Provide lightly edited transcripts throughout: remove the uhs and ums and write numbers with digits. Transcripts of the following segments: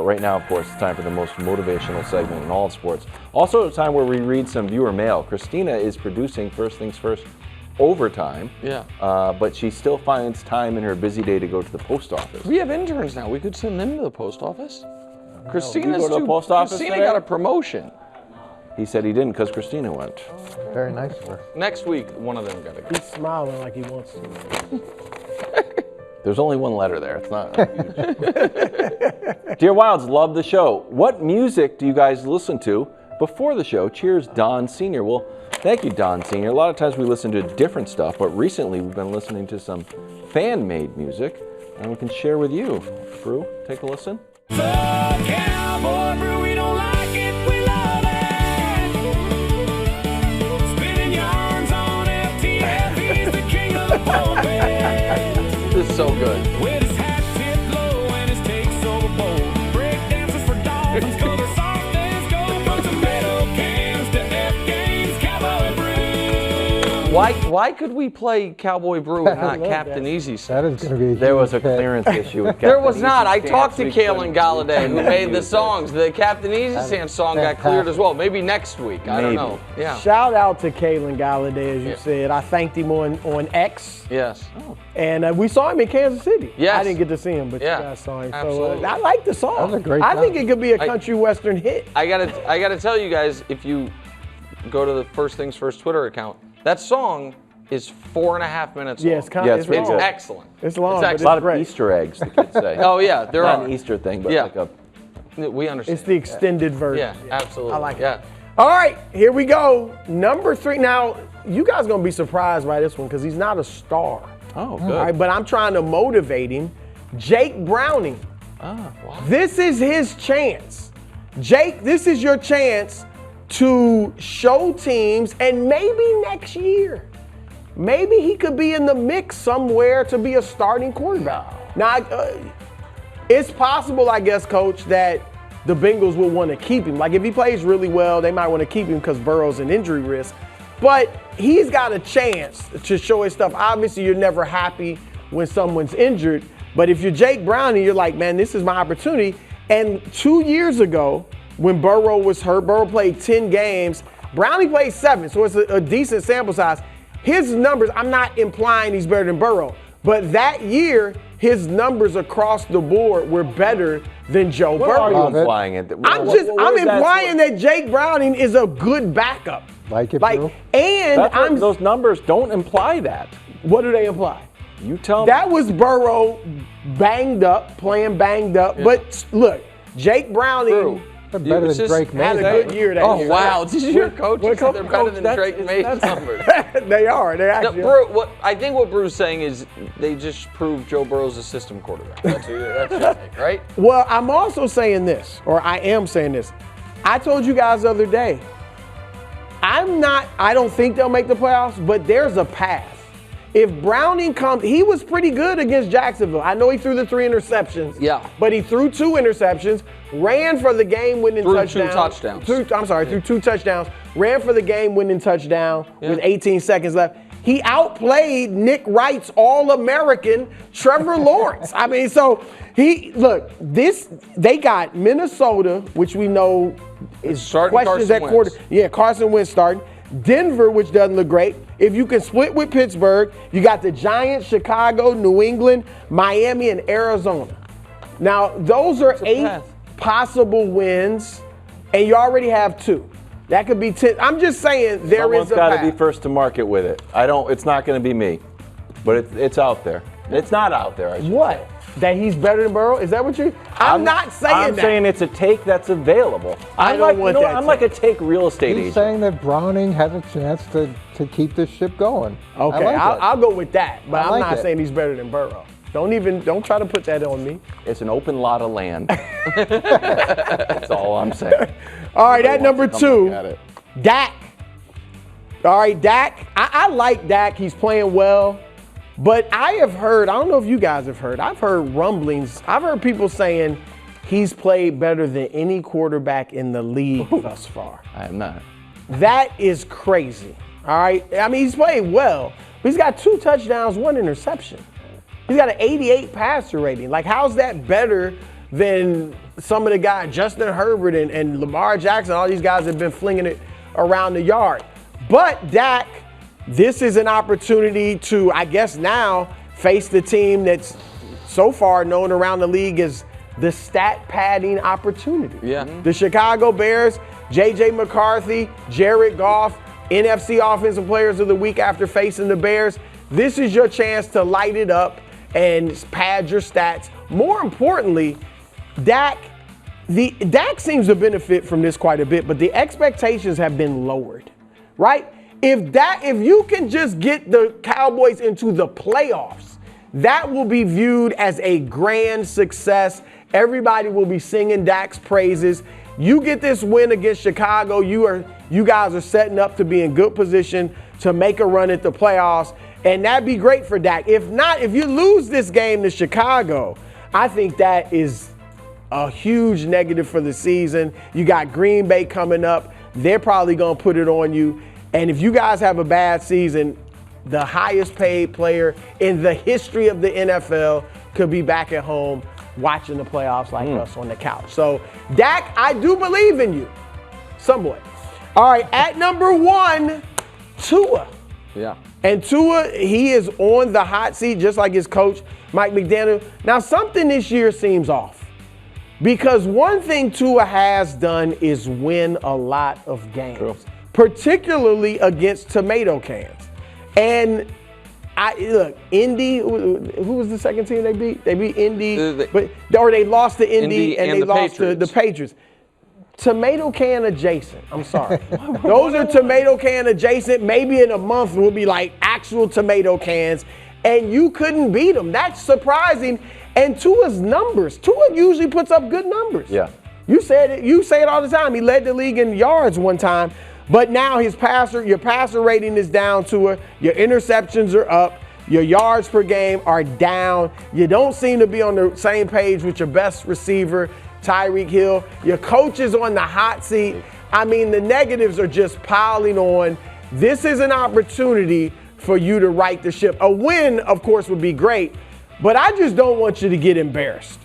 right now, of course, it's time for the most motivational segment in all of sports. Also, a time where we read some viewer mail. Christina is producing First Things First overtime. Yeah. But she still finds time in her busy day to go to the post office. We have interns now. We could send them to the post office. Christina got a promotion. He said he didn't because Christina went. Very nice of her. Next week, one of them got to go. He's smiling like he wants to. There's only one letter there. It's not huge. Dear Wilds, love the show. What music do you guys listen to before the show? Cheers, Don Sr. Well, thank you, Don Sr. A lot of times we listen to different stuff, but recently we've been listening to some fan-made music, and we can share with you. Brew, take a listen. Cowboy brew, we don't like it, we love it. Spinning yarns on FTF, he's the king of the pulpit. This is so good. With his hat tipped low and his take so bold. Break dances for dolphins, color soft as gold. From tomato cans to F-games, cowboy brew. Why could we play Cowboy Brew and not Captain Easy That Sandwich? is going to be. There was a clearance issue with Captain There was Easy not. I Stance. talked to We Kalen couldn't- Galladay, we who couldn't made the use songs. The Captain Easy Sand song got cleared as well. Maybe next week. I don't Maybe. know. Yeah. Shout out to Kalen Galladay, as you Yeah. said. I thanked him on X, Yes. and we saw him in Kansas City. Yes. I didn't get to see him, but Yeah. you guys saw him. Absolutely. So I like the song. That was a great I song. think it could be a country western hit. I gotta tell you guys, if you go to the First Things First Twitter account, that song is 4.5 minutes long. Yeah, it's Yeah, it's long. It's good. excellent. It's long, but A it's lot of great. Easter eggs, the kids say. Oh yeah, there Not are. an Easter thing, but Yeah. like a. We understand. It's the extended version. Yeah, absolutely. I like it. Yeah. All right, here we go. Number 3. Now, you guys gonna be surprised by this one because he's not a star. Oh, All good. right, but I'm trying to motivate him. Jake Browning. This is his chance. Jake, this is your chance to show teams, and maybe next year, maybe he could be in the mix somewhere to be a starting quarterback. Now, it's possible, I guess, Coach, that the Bengals will want to keep him. Like, if he plays really well, they might want to keep him because Burrow's an injury risk. But he's got a chance to show his stuff. Obviously, you're never happy when someone's injured. But if you're Jake Browning, you're like, man, this is my opportunity. And 2 years ago, when Burrow was hurt, Burrow played 10 games. Browning played 7, so it's a decent sample size. His numbers, I'm not implying he's better than Burrow, but that year, his numbers across the board were better than Joe What Burrow. are you Love it. implying? I'm implying that Jake Browning is a good backup. Like it, Brew? And those numbers don't imply that. what do they imply? You tell me. That was Burrow playing banged up. But look, Jake Browning True. They're better It's than just Drake Maye. had a good year that Oh year. wow! Did you hear Coach? what Said they're better than Coach, Drake Maye's numbers. They are. They No, actually. I think what Brew's saying is they just proved Joe Burrow's a system quarterback. That's your take, right? Well, I'm also saying this, or I am saying this. I told you guys the other day, I don't think they'll make the playoffs, but there's a path. If Browning comes, he was pretty good against Jacksonville. I know he threw the 3 interceptions. Yeah. But he threw 2 interceptions, ran for the game-winning Threw 2 touchdown. touchdowns. Threw 2 touchdowns, ran for the game-winning touchdown with 18 seconds left. He outplayed Nick Wright's All-American Trevor Lawrence. I mean, so they got Minnesota, which we know is Starting questions Carson at quarter. Wentz. Yeah, Carson Wentz starting. Denver, which doesn't look great. If you can split with Pittsburgh, you got the Giants, Chicago, New England, Miami, and Arizona. Now, those are 8 path. possible wins, and you already have 2. That could be 10. I'm just saying there Someone's is a got to path. be first to market with it. It's not going to be me, but it's out there. It's not out there. I should What? say. That he's better than Burrow? Is that what you're? I'm not saying I'm that. saying it's a take that's available. I I'm don't like, want you know, that I'm like a take real estate He's agent. saying that Browning has a chance to keep this ship going. Okay, I like that. I'll go with that, but I I'm like not it. saying he's better than Burrow. Don't try to put that on me. It's an open lot of land. That's all I'm saying. All right, at number Come look 2, at it. Dak. All right, Dak. I like Dak. He's playing well. But I have heard, I don't know if you guys have heard, I've heard rumblings. I've heard people saying he's played better than any quarterback in the league thus far. I am not. That is crazy. All right. I mean, he's played well, but he's got 2 touchdowns, 1 interception. He's got an 88 passer rating. Like, how's that better than some of the guys, Justin Herbert and Lamar Jackson. All these guys have been flinging it around the yard. But Dak, this is an opportunity to, I guess now, face the team that's so far known around the league as the stat padding opportunity. Yeah. The Chicago Bears, J.J. McCarthy, Jared Goff, NFC Offensive Players of the Week after facing the Bears. This is your chance to light it up and pad your stats. More importantly, Dak seems to benefit from this quite a bit, but the expectations have been lowered, right? If you can just get the Cowboys into the playoffs, that will be viewed as a grand success. Everybody will be singing Dak's praises. You get this win against Chicago, you guys are setting up to be in good position to make a run at the playoffs, and that'd be great for Dak. If not, if you lose this game to Chicago, I think that is a huge negative for the season. You got Green Bay coming up. They're probably going to put it on you. And if you guys have a bad season, the highest paid player in the history of the NFL could be back at home watching the playoffs like us on the couch. So, Dak, I do believe in you. Somewhat. All right, at number 1, Tua. Yeah. And Tua, he is on the hot seat just like his coach, Mike McDaniel. Now, something this year seems off. Because one thing Tua has done is win a lot of games, particularly against tomato cans. And look, Indy, who was the second team they beat? They beat Indy, or they lost to Indy and they lost to the Patriots. Tomato can adjacent. I'm sorry. Those are tomato can adjacent. Maybe in a month we'll be like actual tomato cans, and you couldn't beat them. That's surprising. And Tua's numbers. Tua usually puts up good numbers. Yeah. You say it all the time. He led the league in yards one time, but now your passer rating is down, Tua. Your interceptions are up. Your yards per game are down. You don't seem to be on the same page with your best receiver, Tyreek Hill. Your coach is on the hot seat. I mean, the negatives are just piling on. This is an opportunity for you to right the ship. A win, of course, would be great, but I just don't want you to get embarrassed.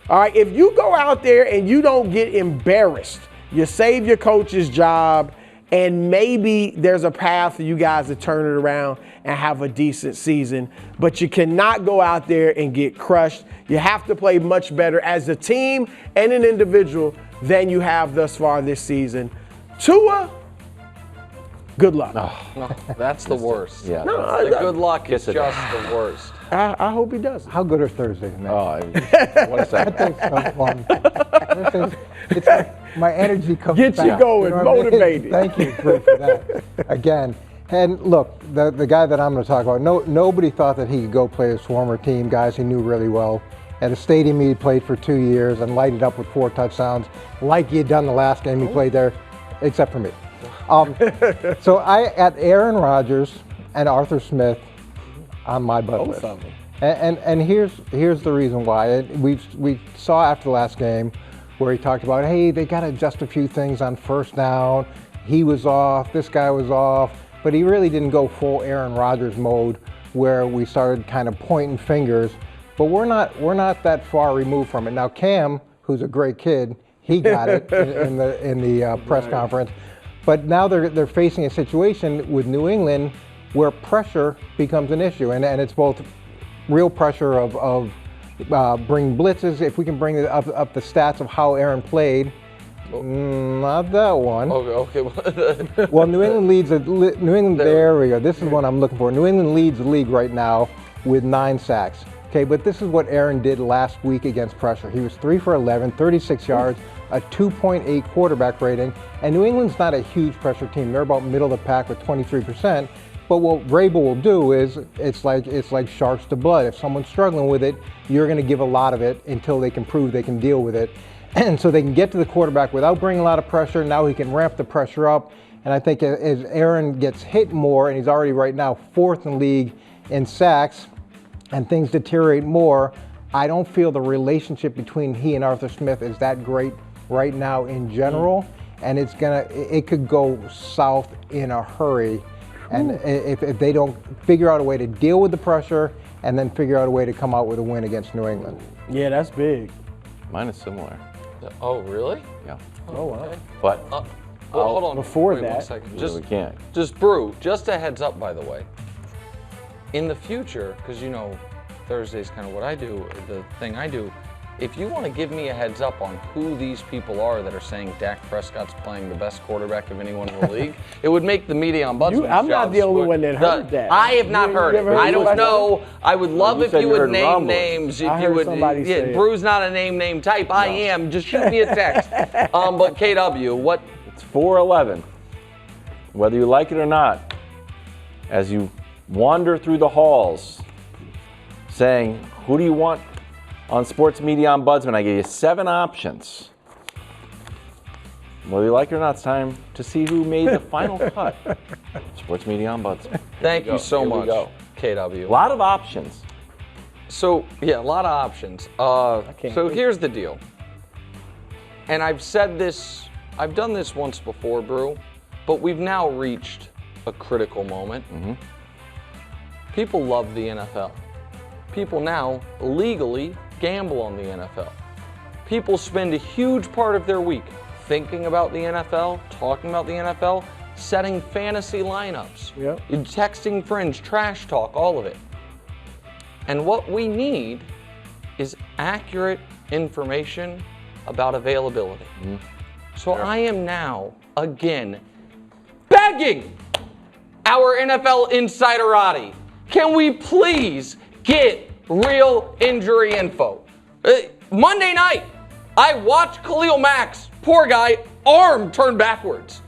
All right, if you go out there and you don't get embarrassed, you save your coach's job, and maybe there's a path for you guys to turn it around and have a decent season. But you cannot go out there and get crushed. You have to play much better as a team and an individual than you have thus far this season. Tua, good luck. No, that's the worst. Yeah. The good luck is Gets it. just the worst. I hope he does. How good are Thursdays, man? Oh, what a second. So fun. It's like my energy comes Get back. you going, know what I mean? motivated. Thank you, Drake, for that. Again, and look, the guy that I'm going to talk about, nobody thought that he could go play his former team, guys he knew really well, at a stadium he played for 2 years and lighted up with 4 touchdowns like he had done the last game he played there, except for me. So I at Aaron Rodgers and Arthur Smith on my bucket list. Both of them. And here's the reason why. We saw after the last game where he talked about, hey, they got to adjust a few things on first down. He was off, this guy was off, but he really didn't go full Aaron Rodgers mode where we started kind of pointing fingers. But we're not that far removed from it. Now Cam, who's a great kid, he got it in the press conference. But now they're facing a situation with New England where pressure becomes an issue, and it's both real pressure of bring blitzes. If we can bring up the stats of how Aaron played, not that one. Okay. Well, New England leads. New England. There we go. This is what I'm looking for. New England leads the league right now with 9 sacks. Okay, but this is what Aaron did last week against pressure. He was 3 for 11, 36 yards, a 2.8 quarterback rating, and New England's not a huge pressure team. They're about middle of the pack with 23%. But what Vrabel will do is it's like sharks to blood. If someone's struggling with it, you're going to give a lot of it until they can prove they can deal with it. And so they can get to the quarterback without bringing a lot of pressure. Now he can ramp the pressure up. And I think as Aaron gets hit more, and he's already right now 4th in the league in sacks, and things deteriorate more, I don't feel the relationship between he and Arthur Smith is that great right now in general. And it could go south in a hurry. And if they don't figure out a way to deal with the pressure and then figure out a way to come out with a win against New England. Yeah, that's big. Mine is similar. Oh, really? Yeah. Oh, wow. But Well, hold on. Before Wait 1 that- second. we can't. Just Brew, just a heads up, by the way. In the future, because you know, Thursday's kind of what I do, the thing I do. If you want to give me a heads up on who these people are that are saying Dak Prescott's playing the best quarterback of anyone in the league, it would make the media ombudsman's I'm not job the only split. one that heard that. I have not heard You it. ever heard I don't somebody know. I would love you if said you you would heard name rumblings. names. If I you heard would, somebody say it. Brew's not a name type. I am. Just shoot me a text. But KW, what? It's 4:11. Whether you like it or not, as you wander through the halls saying, who do you want on Sports Media Ombudsman? I gave you 7 options. Whether you like it or not, it's time to see who made the final cut. Sports Media Ombudsman. Thank you so Here we much, go. KW. A lot of options. So yeah, a lot of options. can't So wait. here's the deal. And I've said this, I've done this once before, Brew, but we've now reached a critical moment. People love the NFL. People now legally gamble on the NFL. People spend a huge part of their week thinking about the NFL, talking about the NFL, setting fantasy lineups, Yep. texting friends, trash talk, all of it. And what we need is accurate information about availability. So I am now, again, begging our NFL insiderati, can we please get real injury info? Monday night, I watched Khalil Mack's, poor guy, arm turn backwards.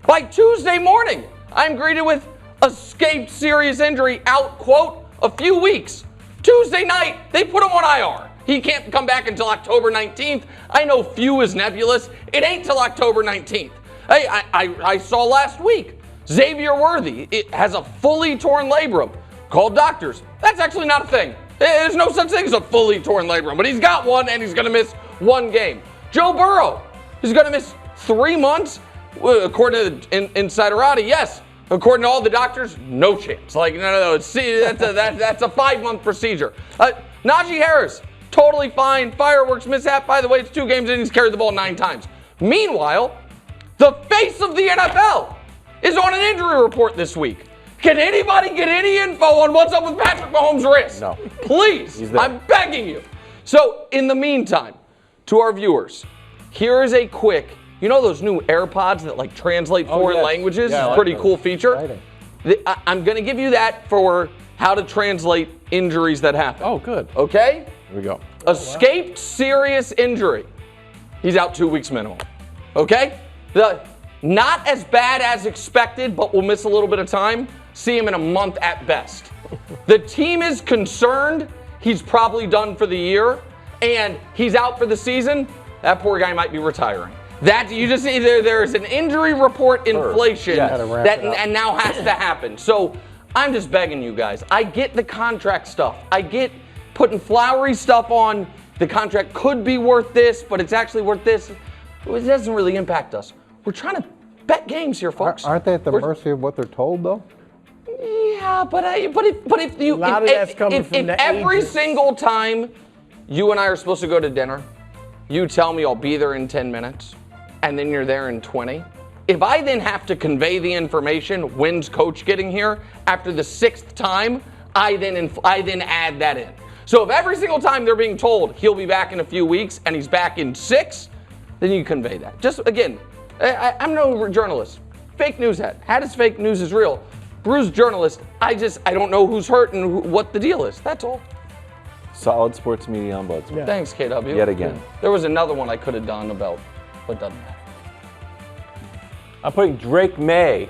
By Tuesday morning, I'm greeted with escaped serious injury, out, quote, a few weeks. Tuesday night, they put him on IR. He can't come back until October 19th. I know few is nebulous. It ain't till October 19th. I saw last week, Xavier Worthy has a fully torn labrum. Called doctors. That's actually not a thing. There's no such thing as a fully torn labrum, but he's got one and he's going to miss 1 game. Joe Burrow is going to miss 3 months, according to Insiderati. Yes, according to all the doctors, no chance. Like no. See, that's a 5-month procedure. Najee Harris, totally fine. Fireworks mishap. By the way, it's 2 games and he's carried the ball 9 times. Meanwhile, the face of the NFL is on an injury report this week. Can anybody get any info on what's up with Patrick Mahomes' wrist? No. Please, He's there. I'm begging you. So, in the meantime, to our viewers, here is a quick, you know those new AirPods that like translate foreign yes. languages? Yeah, I like Pretty those. cool feature. Exciting. I'm going to give you that for how to translate injuries that happen. Oh, good. Okay? Here we go. Escaped serious injury. He's out 2 weeks minimum. Okay? Not as bad as expected, but will miss a little bit of time. See him in a month at best. The team is concerned he's probably done for the year, and he's out for the season. That poor guy might be retiring. That you just see there is an injury report inflation Yes. Gotta wrap that it up. and now has to happen. So I'm just begging you guys. I get the contract stuff. I get putting flowery stuff on. The contract could be worth this, but it's actually worth this. It doesn't really impact us. We're trying to bet games here, folks. Aren't they at the We're- mercy of what they're told, though? Yeah, but if you A lot of that's coming from if the every agents. single time you and I are supposed to go to dinner, you tell me I'll be there in 10 minutes, and then you're there in 20. If I then have to convey the information, when's coach getting here? After the 6th time, I then add that in. So if every single time they're being told he'll be back in a few weeks and he's back in 6, then you convey that. Just again, I'm no journalist. Fake news hat is fake news is real. Bruce journalist. I don't know who's hurt and what the deal is. That's all. Solid Sports Media Ombudsman. Thanks, KW. Yet again. There was another one I could have done about, but doesn't matter. I'm putting Drake Maye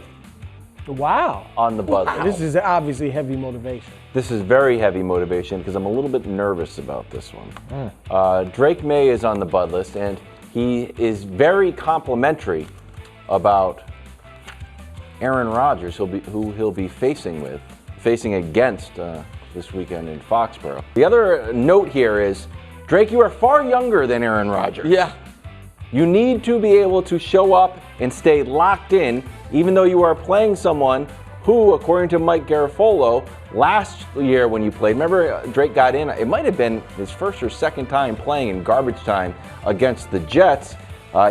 Wow. on the buzzer. This is obviously heavy motivation. This is very heavy motivation because I'm a little bit nervous about this one. Drake Maye is on the bud list, and he is very complimentary about Aaron Rodgers, who he'll be facing against this weekend in Foxborough. The other note here is, Drake, you are far younger than Aaron Rodgers. Yeah. You need to be able to show up and stay locked in, even though you are playing someone who, according to Mike Garafolo, last year when you played, remember Drake got in, it might have been his first or second time playing in garbage time against the Jets.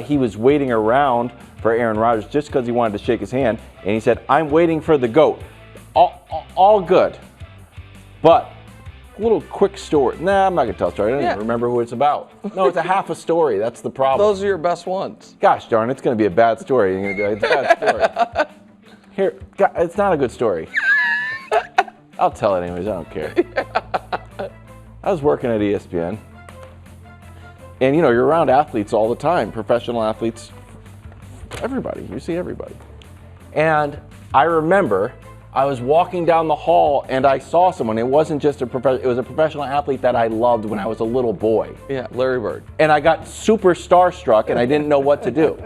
He was waiting around for Aaron Rodgers just because he wanted to shake his hand, and he said, I'm waiting for the GOAT. All good. But a little quick story. Nah, I'm not going to tell a story. I don't even remember who it's about. No, it's a half a story. That's the problem. Those are your best ones. Gosh darn, it's going to be a bad story. You're going to be like, it's a bad story. Here, it's not a good story. I'll tell it anyways. I don't care. I was working at ESPN. And, you're around athletes all the time, professional athletes, everybody. You see everybody. And I remember I was walking down the hall and I saw someone. It wasn't just it was a professional athlete that I loved when I was a little boy. Yeah, Larry Bird. And I got super starstruck and I didn't know what to do.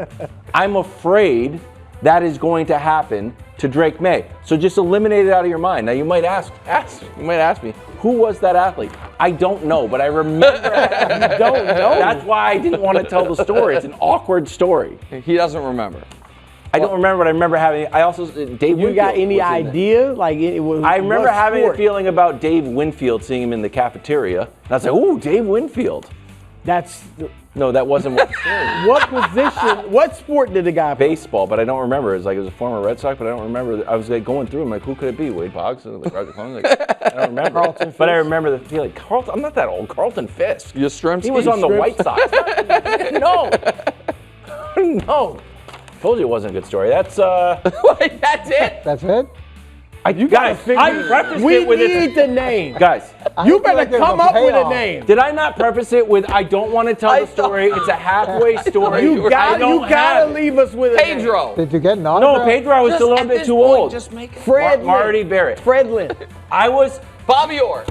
I'm afraid that is going to happen to Drake Maye. So just eliminate it out of your mind. Now you might ask me, who was that athlete? I don't know, but I remember. You don't know. That's why I didn't want to tell the story. It's an awkward story. He doesn't remember. I don't remember, but I remember having. I also Dave. You got any idea? Like it was. I remember having a feeling about Dave Winfield, seeing him in the cafeteria, and I was like, "Ooh, Dave Winfield." No, that wasn't what. What position? What sport did the guy play? Baseball, but I don't remember. It was a former Red Sox, but I don't remember. I was going through them, like, who could it be? Wade Boggs? Like, Roger Clemens? Like, I don't remember. Carlton Fisk. But I remember the feeling. Carlton. I'm not that old. Carlton Fisk. Yastrzemski? He was on the White Sox. No. No. Told you it wasn't a good story. That's Wait, that's it? That's it? I prefaced We it with need the name. Guys, You better come up with a name. did I not preface it with I don't want to tell the story? It's a halfway story. You gotta leave us with a name. Pedro. Did you get an autograph? No, Pedro, I was still a little bit too old. Just make it. Fred Marty Lynn. Barrett. Fred Lynn. I was, Bobby Orr.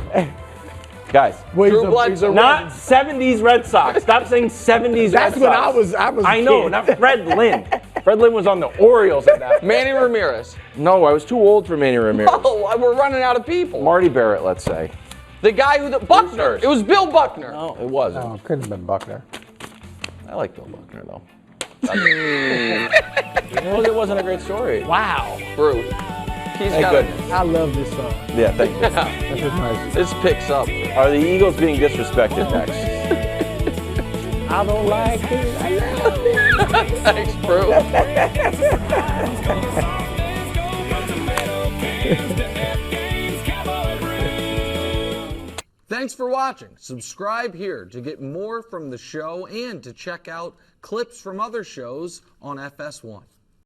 guys, Drew Bledsoe. not 70s Red Sox. Stop saying 70s That's Red when Sox. I was. I know, kid. not Fred Lynn. Fred Lynn was on the Orioles at that. Manny Ramirez. No, I was too old for Manny Ramirez. Oh, we're running out of people. Marty Barrett, let's say. The guy who Buckner. It was Bill Buckner. No, it wasn't. Oh, couldn't have been Buckner. I like Bill Buckner, though. It wasn't a great story. Wow. Bruce. He's Thank got goodness. I love this song. Yeah, thank you. This is nice. This picks up. Are the Eagles being disrespected next? I don't like it. I love it. Thanks, Bruce. Thanks for watching. Subscribe here to get more from the show and to check out clips from other shows on FS1.